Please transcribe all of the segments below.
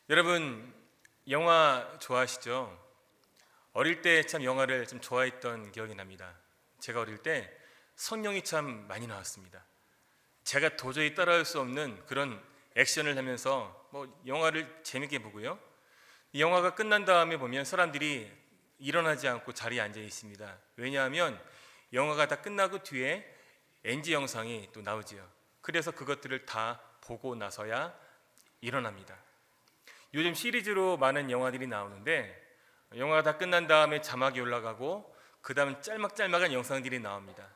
여러분 영화 좋아하시죠? 어릴 때 참 영화를 좀 좋아했던 기억이 납니다. 제가 어릴 때 성룡이 참 많이 나왔습니다. 제가 도저히 따라할 수 없는 그런 액션을 하면서 영화를 재밌게 보고요. 이 영화가 끝난 다음에 보면 사람들이 일어나지 않고 자리에 앉아 있습니다. 왜냐하면 영화가 다 끝나고 뒤에 NG 영상이 또 나오지요. 그래서 그것들을 다 보고 나서야 일어납니다. 요즘 시리즈로 많은 영화들이 나오는데 영화가 다 끝난 다음에 자막이 올라가고 그 다음 짤막짤막한 영상들이 나옵니다.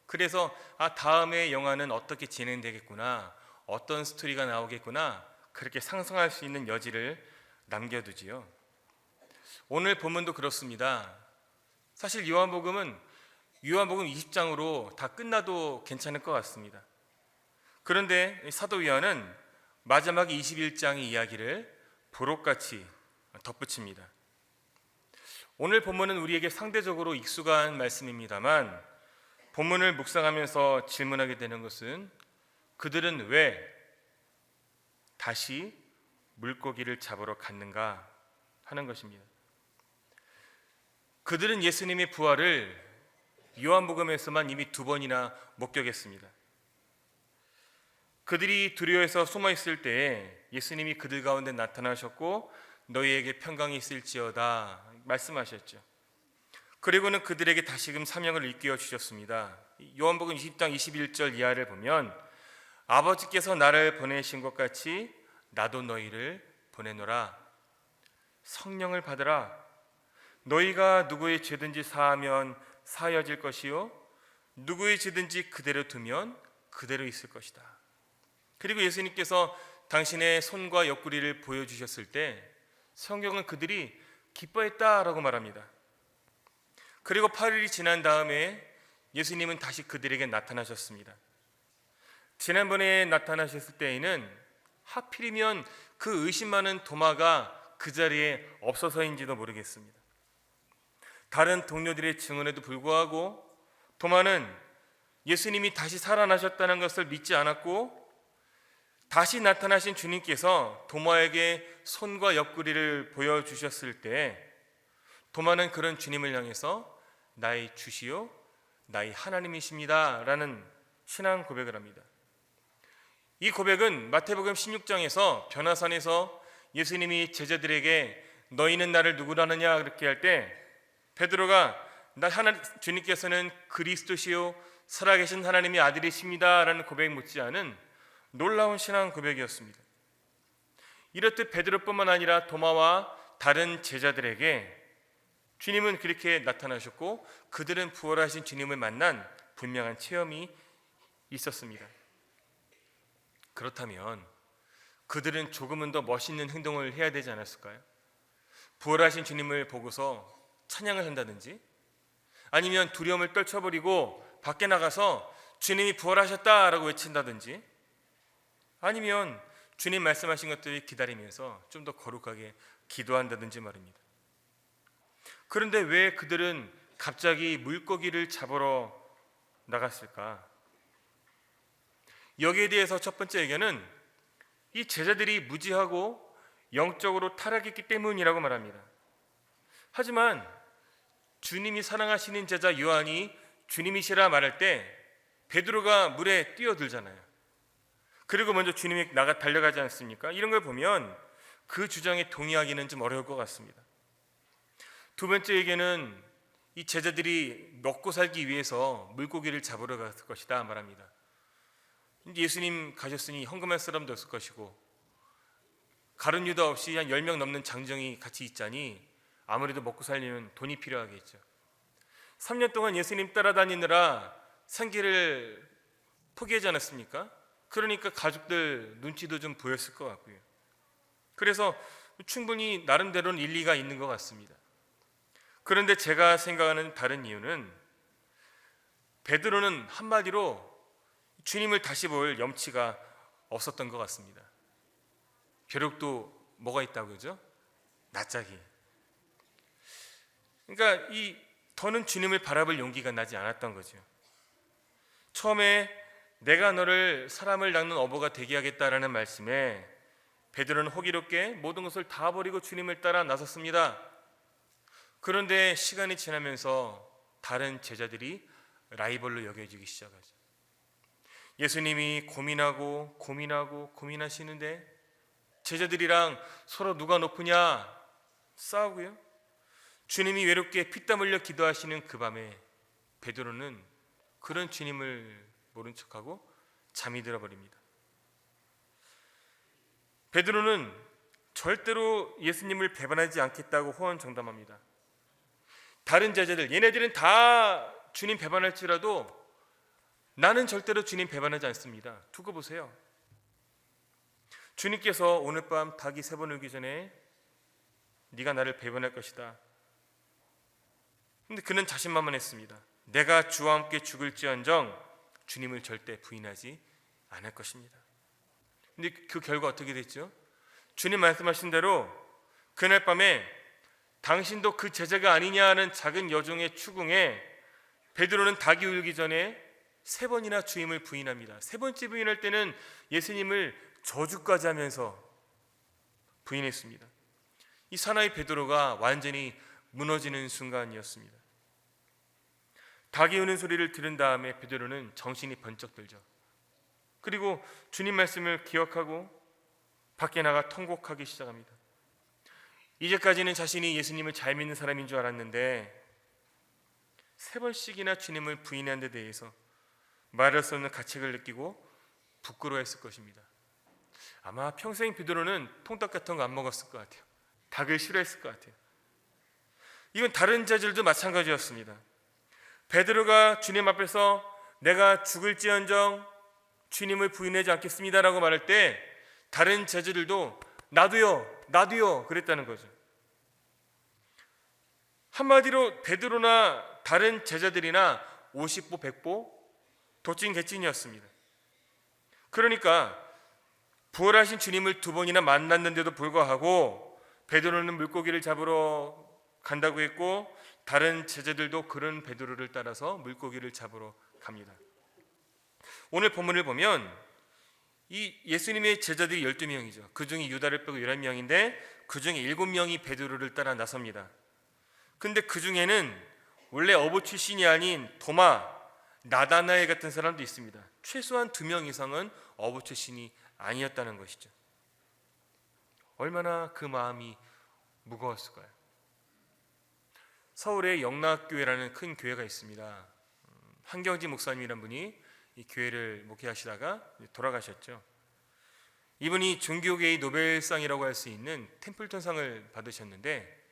그래서 다음에 영화는 어떻게 진행되겠구나, 어떤 스토리가 나오겠구나, 그렇게 상상할 수 있는 여지를 남겨두지요. 오늘 본문도 그렇습니다. 사실 요한복음 20장으로 다 끝나도 괜찮을 것 같습니다. 그런데 사도 요한은 마지막 21장의 이야기를 보록같이 덧붙입니다. 오늘 본문은 우리에게 상대적으로 익숙한 말씀입니다만 본문을 묵상하면서 질문하게 되는 것은 그들은 왜 다시 물고기를 잡으러 갔는가 하는 것입니다. 그들은 예수님의 부활을 요한복음에서만 이미 2번이나 목격했습니다. 그들이 두려워해서 숨어 있을 때에 예수님이 그들 가운데 나타나셨고 너희에게 평강이 있을지어다 말씀하셨죠. 그리고는 그들에게 다시금 사명을 일깨워 주셨습니다. 요한복음 20장 21절 이하를 보면 아버지께서 나를 보내신 것 같이 나도 너희를 보내노라. 성령을 받으라. 너희가 누구의 죄든지 사하면 사하여질 것이요 누구의 죄든지 그대로 두면 그대로 있을 것이다. 그리고 예수님께서 당신의 손과 옆구리를 보여주셨을 때 성경은 그들이 기뻐했다라고 말합니다. 그리고 8일이 지난 다음에 예수님은 다시 그들에게 나타나셨습니다. 지난번에 나타나셨을 때에는 하필이면 그 의심 많은 도마가 그 자리에 없어서인지도 모르겠습니다. 다른 동료들의 증언에도 불구하고 도마는 예수님이 다시 살아나셨다는 것을 믿지 않았고 다시 나타나신 주님께서 도마에게 손과 옆구리를 보여주셨을 때 도마는 그런 주님을 향해서 나의 주시요 나의 하나님이십니다 라는 신앙 고백을 합니다. 이 고백은 마태복음 16장에서 변화산에서 예수님이 제자들에게 너희는 나를 누구라 하느냐 그렇게 할 때 베드로가 주님께서는 그리스도시요 살아계신 하나님의 아들이십니다 라는 고백 못지않은 놀라운 신앙 고백이었습니다. 이렇듯 베드로뿐만 아니라 도마와 다른 제자들에게 주님은 그렇게 나타나셨고 그들은 부활하신 주님을 만난 분명한 체험이 있었습니다. 그렇다면 그들은 조금은 더 멋있는 행동을 해야 되지 않았을까요? 부활하신 주님을 보고서 찬양을 한다든지 아니면 두려움을 떨쳐버리고 밖에 나가서 주님이 부활하셨다라고 외친다든지 아니면 주님 말씀하신 것들을 기다리면서 좀 더 거룩하게 기도한다든지 말입니다. 그런데 왜 그들은 갑자기 물고기를 잡으러 나갔을까? 여기에 대해서 첫 번째 의견은 이 제자들이 무지하고 영적으로 타락했기 때문이라고 말합니다. 하지만 주님이 사랑하시는 제자 요한이 주님이시라 말할 때 베드로가 물에 뛰어들잖아요. 그리고 먼저 주님이 달려가지 않습니까? 이런 걸 보면 그 주장에 동의하기는 좀 어려울 것 같습니다. 두 번째 얘기는 이 제자들이 먹고 살기 위해서 물고기를 잡으러 갔을 것이다 말합니다. 예수님 가셨으니 헌금할 사람도 없을 것이고 가룟 유다 없이 한 10명 넘는 장정이 같이 있자니 아무래도 먹고 살려면 돈이 필요하겠죠. 3년 동안 예수님 따라다니느라 생계를 포기하지 않았습니까? 그러니까 가족들 눈치도 좀 보였을 것 같고요. 그래서 충분히 나름대로는 일리가 있는 것 같습니다. 그런데 제가 생각하는 다른 이유는 베드로는 한마디로 주님을 다시 볼 염치가 없었던 것 같습니다. 벼룩도 뭐가 있다고 그러죠? 낯짝이. 그러니까 더는 주님을 바라볼 용기가 나지 않았던 거죠. 처음에 내가 너를 사람을 낚는 어부가 되게 하겠다라는 말씀에 베드로는 호기롭게 모든 것을 다 버리고 주님을 따라 나섰습니다. 그런데 시간이 지나면서 다른 제자들이 라이벌로 여겨지기 시작하죠. 예수님이 고민하시는데 제자들이랑 서로 누가 높으냐 싸우고요. 주님이 외롭게 피땀 흘려 기도하시는 그 밤에 베드로는 그런 주님을 모른 척하고 잠이 들어버립니다. 베드로는 절대로 예수님을 배반하지 않겠다고 호언장담합니다. 다른 제자들, 얘네들은 다 주님 배반할지라도 나는 절대로 주님 배반하지 않습니다. 두고 보세요. 주님께서 오늘 밤 닭이 3번 울기 전에 네가 나를 배반할 것이다. 근데 그는 자신만만했습니다. 내가 주와 함께 죽을지언정 주님을 절대 부인하지 않을 것입니다. 근데 그 결과 어떻게 됐죠? 주님 말씀하신 대로 그날 밤에 당신도 그 제자가 아니냐는 작은 여종의 추궁에 베드로는 닭이 울기 전에 3번이나 주임을 부인합니다. 3번째 부인할 때는 예수님을 저주까지 하면서 부인했습니다. 이 사나이 베드로가 완전히 무너지는 순간이었습니다. 닭이 우는 소리를 들은 다음에 베드로는 정신이 번쩍 들죠. 그리고 주님 말씀을 기억하고 밖에 나가 통곡하기 시작합니다. 이제까지는 자신이 예수님을 잘 믿는 사람인 줄 알았는데 3번씩이나 주님을 부인한 데 대해서 말할 수 없는 가책을 느끼고 부끄러워했을 것입니다. 아마 평생 베드로는 통닭 같은 거 안 먹었을 것 같아요. 닭을 싫어했을 것 같아요. 이건 다른 제자들도 마찬가지였습니다. 베드로가 주님 앞에서 내가 죽을지언정 주님을 부인하지 않겠습니다라고 말할 때 다른 제자들도 나도요 그랬다는 거죠. 한마디로 베드로나 다른 제자들이나 50보 100보 도찐개찐이었습니다. 그러니까 부활하신 주님을 2번이나 만났는데도 불구하고 베드로는 물고기를 잡으러 간다고 했고 다른 제자들도 그런 베드로를 따라서 물고기를 잡으러 갑니다. 오늘 본문을 보면 이 예수님의 제자들이 12명이죠. 그 중에 유다를 빼고 11명인데 그 중에 7명이 베드로를 따라 나섭니다. 근데 그 중에는 원래 어부 출신이 아닌 도마, 나다나엘 같은 사람도 있습니다. 최소한 2명 이상은 어부 출신이 아니었다는 것이죠. 얼마나 그 마음이 무거웠을까요? 서울에 영락교회라는 큰 교회가 있습니다. 한경지 목사님이란 분이 이 교회를 목회하시다가 돌아가셨죠. 이분이 종교계의 노벨상이라고 할 수 있는 템플턴상을 받으셨는데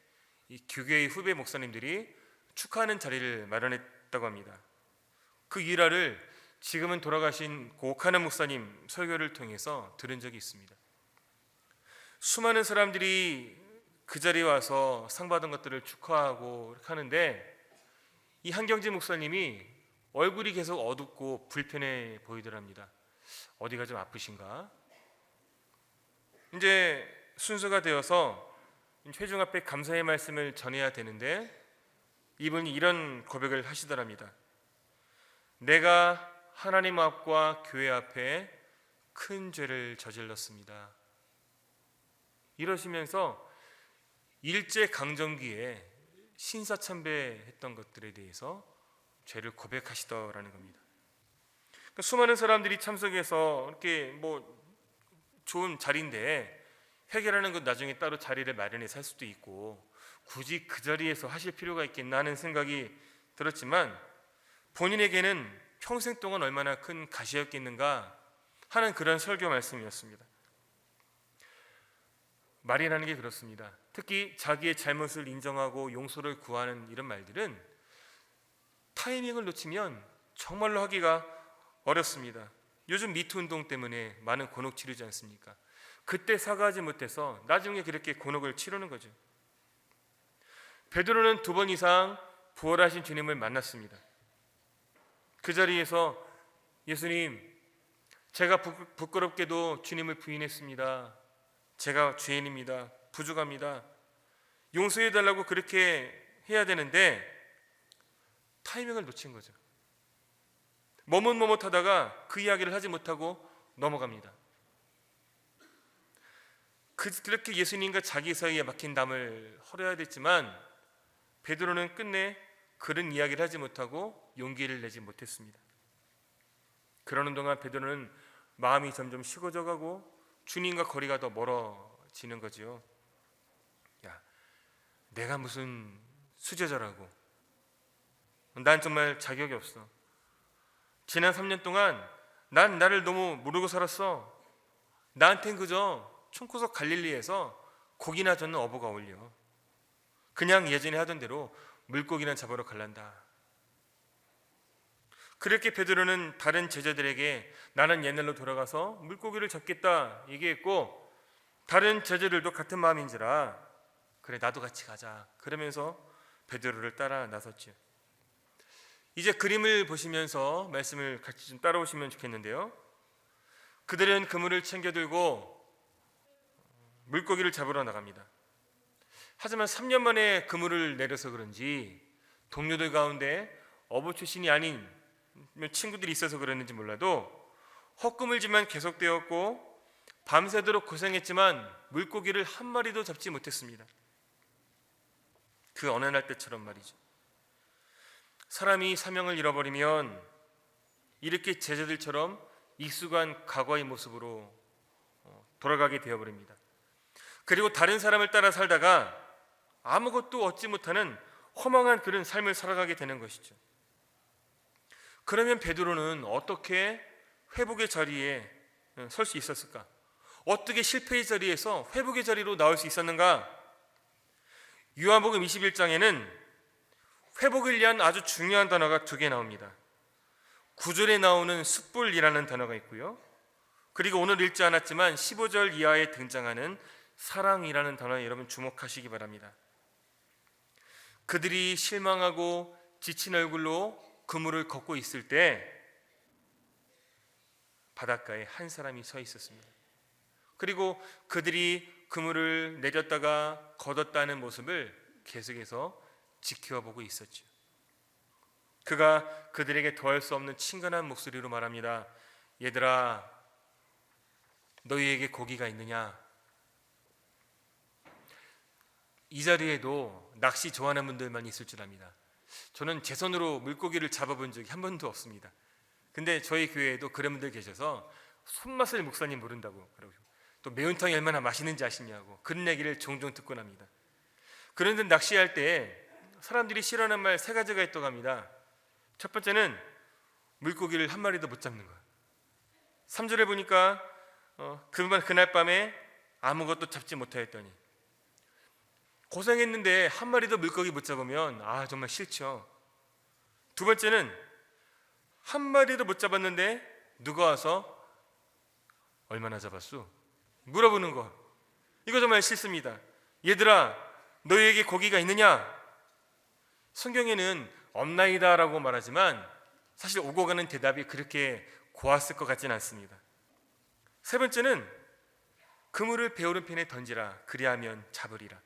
이 교계의 후배 목사님들이 축하하는 자리를 마련했다고 합니다. 그 일화를 지금은 돌아가신 고옥하는 목사님 설교를 통해서 들은 적이 있습니다. 수많은 사람들이 그 자리에 와서 상 받은 것들을 축하하고 이렇게 하는데 이 한경지 목사님이 얼굴이 계속 어둡고 불편해 보이더랍니다. 어디가 좀 아프신가? 이제 순서가 되어서 회중 앞에 감사의 말씀을 전해야 되는데 이분이 이런 고백을 하시더랍니다. 내가 하나님 앞과 교회 앞에 큰 죄를 저질렀습니다. 이러시면서 일제강점기에 신사참배했던 것들에 대해서 죄를 고백하시더라는 겁니다. 그러니까 수많은 사람들이 참석해서 이렇게 좋은 자리인데 해결하는 것 나중에 따로 자리를 마련해서 할 수도 있고 굳이 그 자리에서 하실 필요가 있겠나 하는 생각이 들었지만 본인에게는 평생 동안 얼마나 큰 가시였겠는가 하는 그런 설교 말씀이었습니다. 말이라는 게 그렇습니다. 특히 자기의 잘못을 인정하고 용서를 구하는 이런 말들은 타이밍을 놓치면 정말로 하기가 어렵습니다. 요즘 미투 운동 때문에 많은 곤혹 치르지 않습니까? 그때 사과하지 못해서 나중에 그렇게 곤혹을 치르는 거죠. 베드로는 2번 이상 부활하신 주님을 만났습니다. 그 자리에서 예수님, 제가 부끄럽게도 주님을 부인했습니다. 제가 죄인입니다. 부족합니다. 용서해달라고 그렇게 해야 되는데 타이밍을 놓친 거죠. 머뭇머뭇하다가 그 이야기를 하지 못하고 넘어갑니다. 그렇게 예수님과 자기 사이에 막힌 담을 헐어야 됐지만 베드로는 끝내 그런 이야기를 하지 못하고 용기를 내지 못했습니다. 그러는 동안 베드로는 마음이 점점 식어져 가고 주님과 거리가 더 멀어지는 거지요. 야, 내가 무슨 수제자라고? 난 정말 자격이 없어. 지난 3년 동안 난 나를 너무 모르고 살았어. 나한텐 그저 총구석 갈릴리에서 고기나 젓는 어부가 어울려. 그냥 예전에 하던 대로 물고기나 잡으러 갈란다. 그렇게 베드로는 다른 제자들에게 나는 옛날로 돌아가서 물고기를 잡겠다 얘기했고, 다른 제자들도 같은 마음인지라 그래 나도 같이 가자 그러면서 베드로를 따라 나섰지요. 이제 그림을 보시면서 말씀을 같이 좀 따라오시면 좋겠는데요. 그들은 그물을 챙겨 들고 물고기를 잡으러 나갑니다. 하지만 3년 만에 그물을 내려서 그런지 동료들 가운데 어부 출신이 아닌 친구들이 있어서 그랬는지 몰라도 헛구물질만 계속되었고 밤새도록 고생했지만 물고기를 한 마리도 잡지 못했습니다. 그 어느 날 때처럼 말이죠. 사람이 사명을 잃어버리면 이렇게 제자들처럼 익숙한 과거의 모습으로 돌아가게 되어버립니다. 그리고 다른 사람을 따라 살다가 아무것도 얻지 못하는 허망한 그런 삶을 살아가게 되는 것이죠. 그러면 베드로는 어떻게 회복의 자리에 설 수 있었을까? 어떻게 실패의 자리에서 회복의 자리로 나올 수 있었는가? 요한복음 21장에는 회복을 위한 아주 중요한 단어가 2개 나옵니다. 9절에 나오는 숯불이라는 단어가 있고요. 그리고 오늘 읽지 않았지만 15절 이하에 등장하는 사랑이라는 단어에 여러분 주목하시기 바랍니다. 그들이 실망하고 지친 얼굴로 그물을 걷고 있을 때 바닷가에 한 사람이 서 있었습니다. 그리고 그들이 그물을 내렸다가 걷었다는 모습을 계속해서 지켜보고 있었죠. 그가 그들에게 더할 수 없는 친근한 목소리로 말합니다. 얘들아, 너희에게 고기가 있느냐? 이 자리에도 낚시 좋아하는 분들만 있을 줄 압니다. 저는 제 손으로 물고기를 잡아본 적이 한 번도 없습니다. 근데 저희 교회에도 그런 분들 계셔서 손맛을 목사님 모른다고 그러고 또 매운탕이 얼마나 맛있는지 아시냐고 그런 얘기를 종종 듣곤 합니다. 그런데 낚시할 때 사람들이 싫어하는 말 3가지가 있다고 합니다. 첫 번째는 물고기를 한 마리도 못 잡는 거예요. 3절에 보니까 그날 밤에 아무것도 잡지 못하였더니, 고생했는데 한 마리도 물고기 못 잡으면 정말 싫죠. 두 번째는 한 마리도 못 잡았는데 누가 와서 얼마나 잡았소? 물어보는 거. 이거 정말 싫습니다. 얘들아, 너희에게 고기가 있느냐? 성경에는 없나이다라고 말하지만 사실 오고 가는 대답이 그렇게 고왔을 것 같지는 않습니다. 세 번째는 그물을 배오른편에 던지라, 그리하면 잡으리라.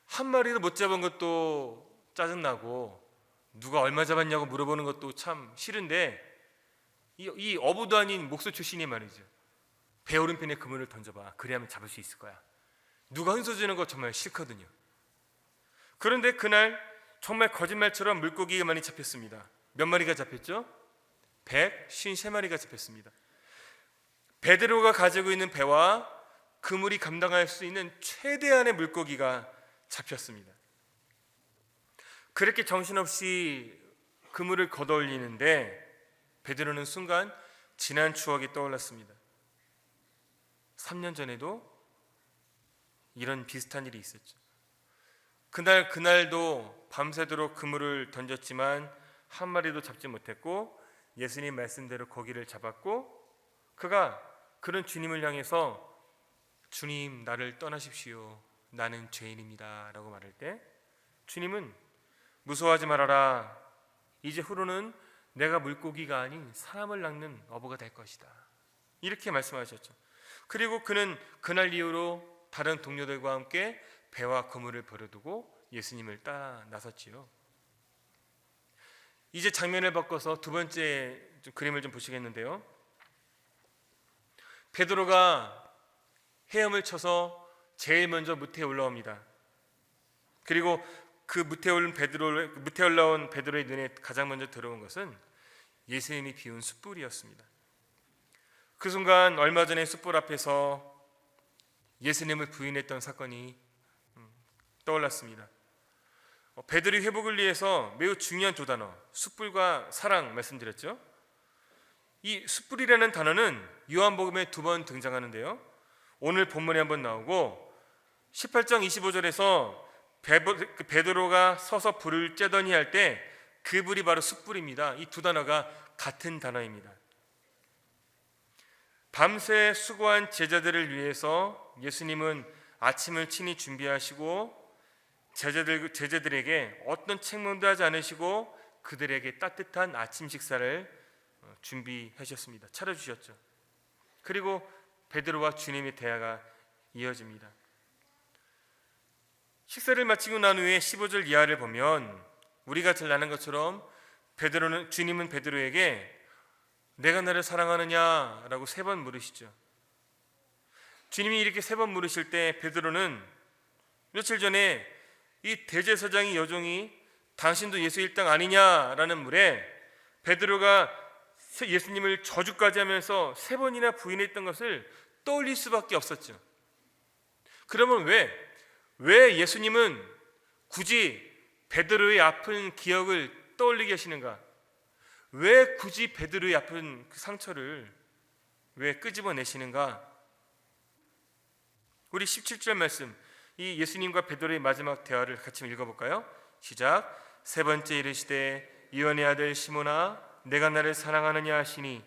한 마리도 못 잡은 것도 짜증나고 누가 얼마 잡았냐고 물어보는 것도 참 싫은데 이 어부도 아닌 목수 출신이 말이죠. 배오른편에 그물을 던져봐, 그리하면 잡을 수 있을 거야. 누가 흔들어주는 거 정말 싫거든요. 그런데 그날 정말 거짓말처럼 물고기가 많이 잡혔습니다. 몇 마리가 잡혔죠? 153마리가 잡혔습니다. 베드로가 가지고 있는 배와 그물이 감당할 수 있는 최대한의 물고기가 잡혔습니다. 그렇게 정신없이 그물을 걷어올리는데 베드로는 순간 지난 추억이 떠올랐습니다. 3년 전에도 이런 비슷한 일이 있었죠. 그날도 밤새도록 그물을 던졌지만 한 마리도 잡지 못했고 예수님 말씀대로 고기를 잡았고, 그가 그런 주님을 향해서 주님, 나를 떠나십시오, 나는 죄인입니다 라고 말할 때 주님은 무서워하지 말아라, 이제 후로는 내가 물고기가 아닌 사람을 낚는 어부가 될 것이다, 이렇게 말씀하셨죠. 그리고 그는 그날 이후로 다른 동료들과 함께 배와 그물을 버려두고 예수님을 따라 나섰지요. 이제 장면을 바꿔서 두 번째 그림을 좀 보시겠는데요. 베드로가 헤엄을 쳐서 제일 먼저 무태에 올라옵니다. 그리고 그 무태에 올라온 베드로의 눈에 가장 먼저 들어온 것은 예수님이 비운 숯불이었습니다. 그 순간 얼마 전에 숯불 앞에서 예수님을 부인했던 사건이 떠올랐습니다. 베드로의 회복을 위해서 매우 중요한 두 단어, 숯불과 사랑 말씀드렸죠. 이 숯불이라는 단어는 요한복음에 2번 등장하는데요, 오늘 본문에 한번 나오고 18장 25절에서 베드로가 서서 불을 쬐더니 할 때 그 불이 바로 숯불입니다. 이 두 단어가 같은 단어입니다. 밤새 수고한 제자들을 위해서 예수님은 아침을 친히 준비하시고 제자들에게 어떤 책망도 하지 않으시고 그들에게 따뜻한 아침 식사를 준비하셨습니다. 차려주셨죠. 그리고 베드로와 주님의 대화가 이어집니다. 식사를 마치고 난 후에 15절 이하를 보면 우리가 잘 아는 것처럼 주님은 베드로에게 내가 나를 사랑하느냐라고 3번 물으시죠. 주님이 이렇게 3번 물으실 때 베드로는 며칠 전에 이 대제사장의 여종이 당신도 예수 일당 아니냐라는 물에 베드로가 예수님을 저주까지 하면서 3번이나 부인했던 것을 떠올릴 수밖에 없었죠. 그러면 왜 예수님은 굳이 베드로의 아픈 기억을 떠올리게 하시는가? 왜 굳이 베드로의 아픈 그 상처를 왜 끄집어내시는가? 우리 17절 말씀, 이 예수님과 베드로의 마지막 대화를 같이 읽어볼까요? 시작. 3번째 이르시되 요한의 아들 시몬아 내가 나를 사랑하느냐 하시니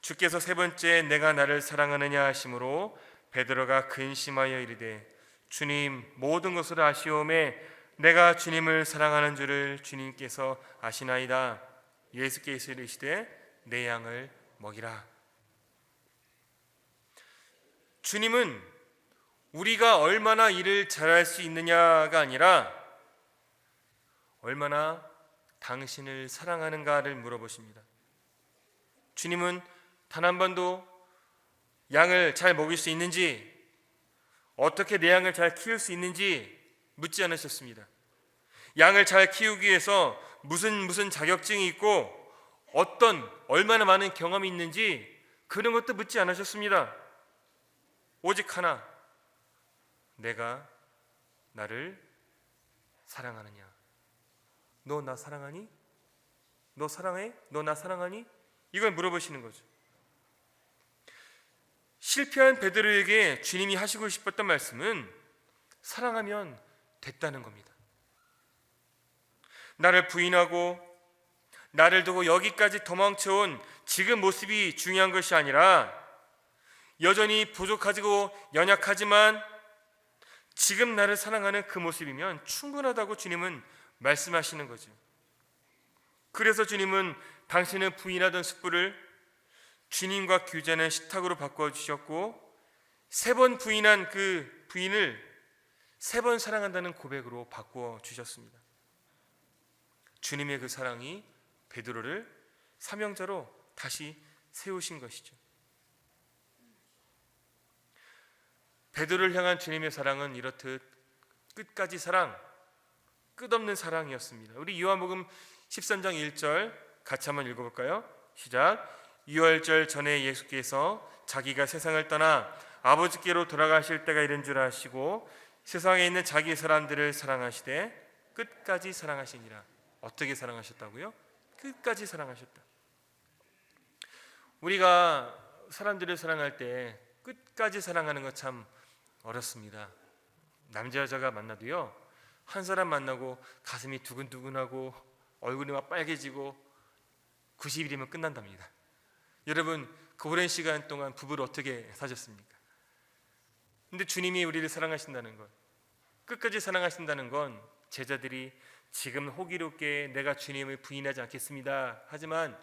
주께서 3번째 내가 나를 사랑하느냐 하심으로 베드로가 근심하여 이르되 주님 모든 것을 아시오매 내가 주님을 사랑하는 줄을 주님께서 아시나이다. 예수께서 이르시되 내 양을 먹이라. 주님은 우리가 얼마나 일을 잘할 수 있느냐가 아니라 얼마나 당신을 사랑하는가를 물어보십니다. 주님은 단 한 번도 양을 잘 먹일 수 있는지, 어떻게 내 양을 잘 키울 수 있는지 묻지 않으셨습니다. 양을 잘 키우기 위해서 무슨 자격증이 있고 얼마나 많은 경험이 있는지 그런 것도 묻지 않으셨습니다. 오직 하나, 내가 나를 사랑하느냐? 너 나 사랑하니? 너 사랑해? 너 나 사랑하니? 이걸 물어보시는 거죠. 실패한 베드로에게 주님이 하시고 싶었던 말씀은 사랑하면 됐다는 겁니다. 나를 부인하고 나를 두고 여기까지 도망쳐온 지금 모습이 중요한 것이 아니라 여전히 부족하고 연약하지만 지금 나를 사랑하는 그 모습이면 충분하다고 주님은 말씀하시는 거죠. 그래서 주님은 당신을 부인하던 숯불을 주님과 교제하는 식탁으로 바꿔주셨고 3번 부인한 그 부인을 3번 사랑한다는 고백으로 바꿔주셨습니다. 주님의 그 사랑이 베드로를 사명자로 다시 세우신 것이죠. 베드로를 향한 주님의 사랑은 이렇듯 끝까지 사랑, 끝없는 사랑이었습니다. 우리 요한복음 13장 1절 같이 한번 읽어볼까요? 시작. 유월절 전에 예수께서 자기가 세상을 떠나 아버지께로 돌아가실 때가 이른 줄 아시고 세상에 있는 자기 사람들을 사랑하시되 끝까지 사랑하시니라. 어떻게 사랑하셨다고요? 끝까지 사랑하셨다. 우리가 사람들을 사랑할 때 끝까지 사랑하는 것 참 어렵습니다. 남자 여자가 만나도요, 한 사람 만나고 가슴이 두근두근하고 얼굴이 막 빨개지고 90일이면 끝난답니다. 여러분, 그 오랜 시간 동안 부부를 어떻게 사셨습니까? 근데 주님이 우리를 사랑하신다는 것, 끝까지 사랑하신다는 건 제자들이 지금 호기롭게 내가 주님을 부인하지 않겠습니다 하지만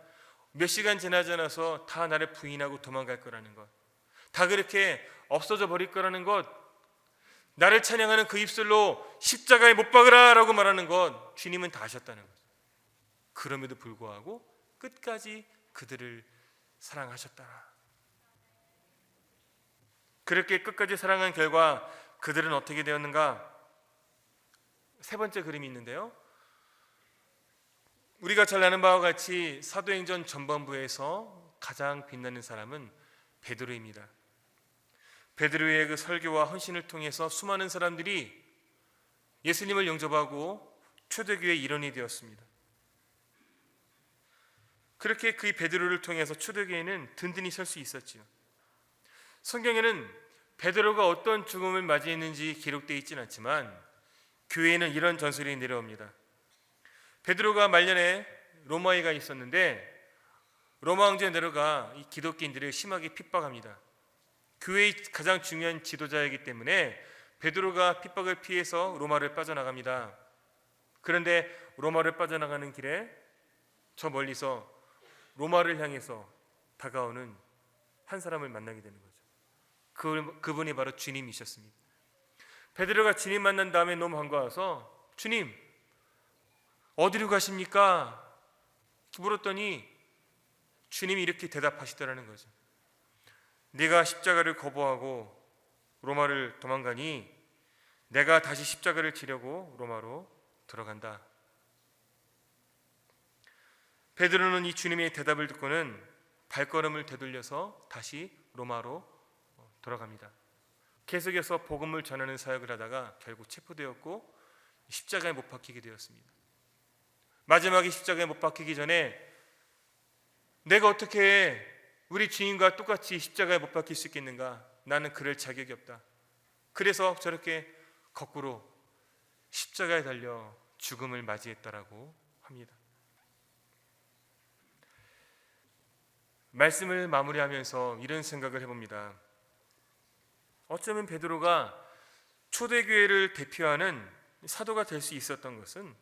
몇 시간 지나지 않아서 다 나를 부인하고 도망갈 거라는 것, 다 그렇게 없어져 버릴 거라는 것, 나를 찬양하는 그 입술로 십자가에 못 박으라 라고 말하는 것, 주님은 다 아셨다는 것. 그럼에도 불구하고 끝까지 그들을 사랑하셨다. 그렇게 끝까지 사랑한 결과 그들은 어떻게 되었는가? 세 번째 그림이 있는데요. 우리가 잘 아는 바와 같이 사도행전 전반부에서 가장 빛나는 사람은 베드로입니다. 베드로의 그 설교와 헌신을 통해서 수많은 사람들이 예수님을 영접하고 초대교회의 일원이 되었습니다. 그렇게 그 베드로를 통해서 초대교회는 든든히 설 수 있었지요. 성경에는 베드로가 어떤 죽음을 맞이했는지 기록되어 있지는 않지만 교회에는 이런 전설이 내려옵니다. 베드로가 말년에 로마에 가 있었는데 로마 황제 네로가 이 기독교인들을 심하게 핍박합니다. 교회의 가장 중요한 지도자이기 때문에 베드로가 핍박을 피해서 로마를 빠져나갑니다. 그런데 로마를 빠져나가는 길에 저 멀리서 로마를 향해서 다가오는 한 사람을 만나게 되는 거죠. 그분이 바로 주님이셨습니다. 베드로가 주님 만난 다음에 너무 반가워서 주님 어디로 가십니까? 물었더니 주님이 이렇게 대답하시더라는 거죠. 네가 십자가를 거부하고 로마를 도망가니 내가 다시 십자가를 지려고 로마로 들어간다. 베드로는 이 주님의 대답을 듣고는 발걸음을 되돌려서 다시 로마로 돌아갑니다. 계속해서 복음을 전하는 사역을 하다가 결국 체포되었고 십자가에 못 박히게 되었습니다. 마지막에 십자가에 못 박히기 전에 내가 어떻게 우리 주님과 똑같이 십자가에 못 박힐 수 있겠는가? 나는 그럴 자격이 없다. 그래서 저렇게 거꾸로 십자가에 달려 죽음을 맞이했다라고 합니다. 말씀을 마무리하면서 이런 생각을 해봅니다. 어쩌면 베드로가 초대교회를 대표하는 사도가 될 수 있었던 것은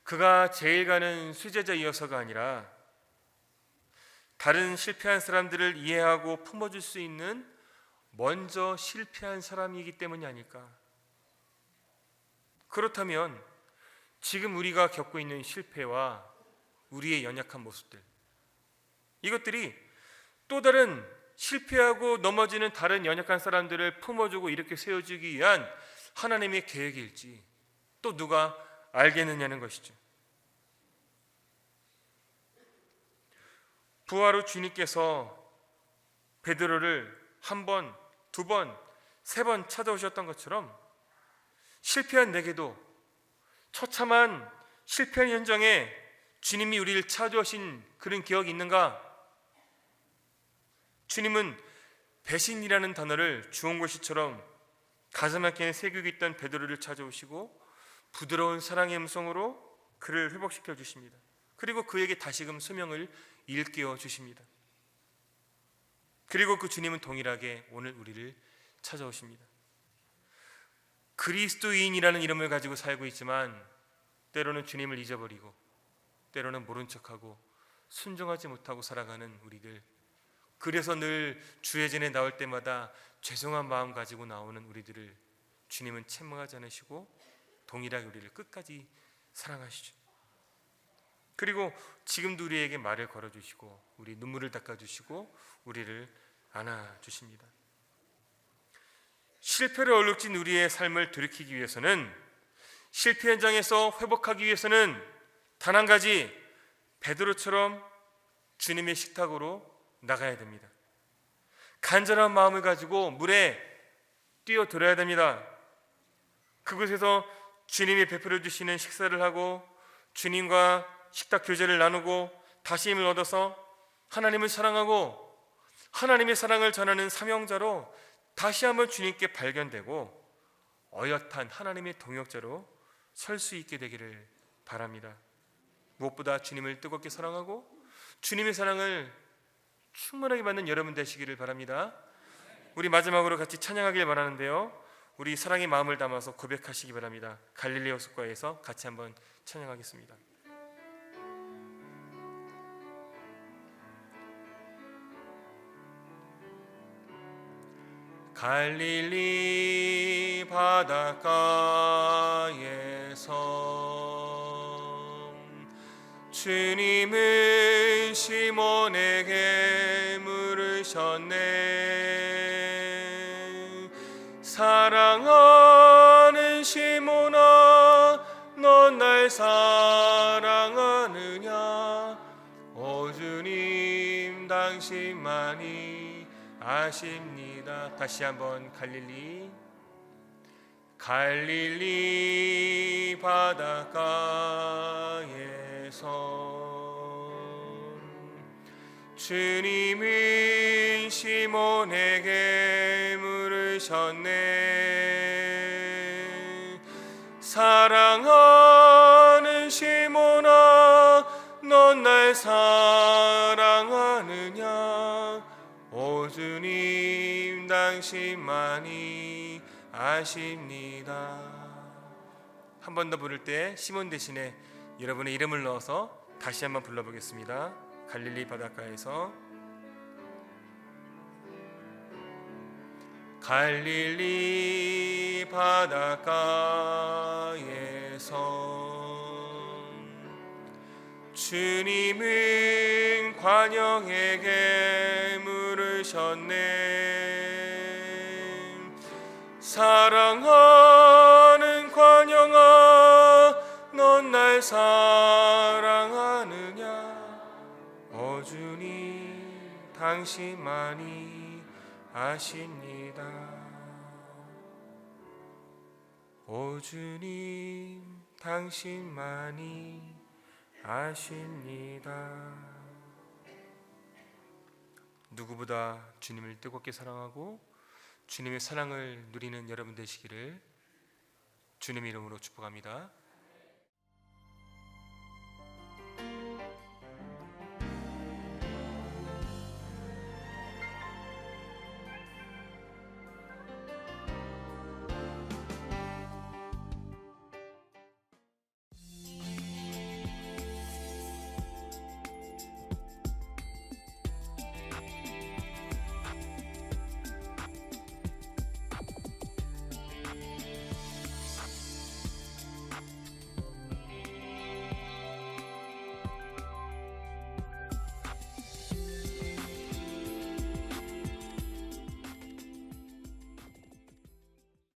그가 제일 가는 수제자이어서가 아니라 다른 실패한 사람들을 이해하고 품어줄 수 있는 먼저 실패한 사람이기 때문이 아닐까. 그렇다면 지금 우리가 겪고 있는 실패와 우리의 연약한 모습들, 이것들이 또 다른 실패하고 넘어지는 다른 연약한 사람들을 품어주고 이렇게 세워주기 위한 하나님의 계획일지 또 누가 알겠느냐는 것이죠. 부활 후 주님께서 베드로를 한 번, 두 번, 세 번 찾아오셨던 것처럼 실패한 내게도 처참한 실패한 현장에 주님이 우리를 찾아오신 그런 기억이 있는가? 주님은 배신이라는 단어를 주홍글씨처럼 가슴 한켠에 새기고 있던 베드로를 찾아오시고 부드러운 사랑의 음성으로 그를 회복시켜 주십니다. 그리고 그에게 다시금 소명을 일깨워 주십니다. 그리고 그 주님은 동일하게 오늘 우리를 찾아오십니다. 그리스도인이라는 이름을 가지고 살고 있지만 때로는 주님을 잊어버리고 때로는 모른 척하고 순종하지 못하고 살아가는 우리들, 그래서 늘 주예전에 나올 때마다 죄송한 마음 가지고 나오는 우리들을 주님은 책망하지 않으시고 동일하게 우리를 끝까지 사랑하시죠. 그리고 지금도 우리에게 말을 걸어주시고 우리 눈물을 닦아주시고 우리를 안아주십니다. 실패를 얼룩진 우리의 삶을 돌이키기 위해서는, 실패 현장에서 회복하기 위해서는 단 한 가지, 베드로처럼 주님의 식탁으로 나가야 됩니다. 간절한 마음을 가지고 물에 뛰어들어야 됩니다. 그곳에서 주님이 베풀어 주시는 식사를 하고 주님과 식탁 교제를 나누고 다시 힘을 얻어서 하나님을 사랑하고 하나님의 사랑을 전하는 사명자로 다시 한번 주님께 발견되고 어엿한 하나님의 동역자로 설 수 있게 되기를 바랍니다. 무엇보다 주님을 뜨겁게 사랑하고 주님의 사랑을 충분하게 받는 여러분 되시기를 바랍니다. 우리 마지막으로 같이 찬양하길 바라는데요, 우리 사랑의 마음을 담아서 고백하시기 바랍니다. 갈릴리 호숫가에서 같이 한번 찬양하겠습니다. 갈릴리 바닷가에서 주님은 시몬에게 물으셨네. 사랑하는 사랑하느냐 오 주님 당신만이 아십니다. 다시 한번 갈릴리 바닷가에서 주님은 시몬에게 물으셨네. 사랑하는 시몬아 넌 날 사랑하느냐 오 주님 당신만이 아십니다. 한 번 더 부를 때 시몬 대신에 여러분의 이름을 넣어서 다시 한번 불러보겠습니다. 갈릴리 바닷가에서 갈릴리 바닷가에서 주님은 관영에게 물으셨네. 사랑하는 관영아 넌 날 사랑하느냐 오 주님 당신만이 아십니다. 오 주님 당신만이 아십니다. 누구보다 주님을 뜨겁게 사랑하고 주님의 사랑을 누리는 여러분 되시기를 주님의 이름으로 축복합니다.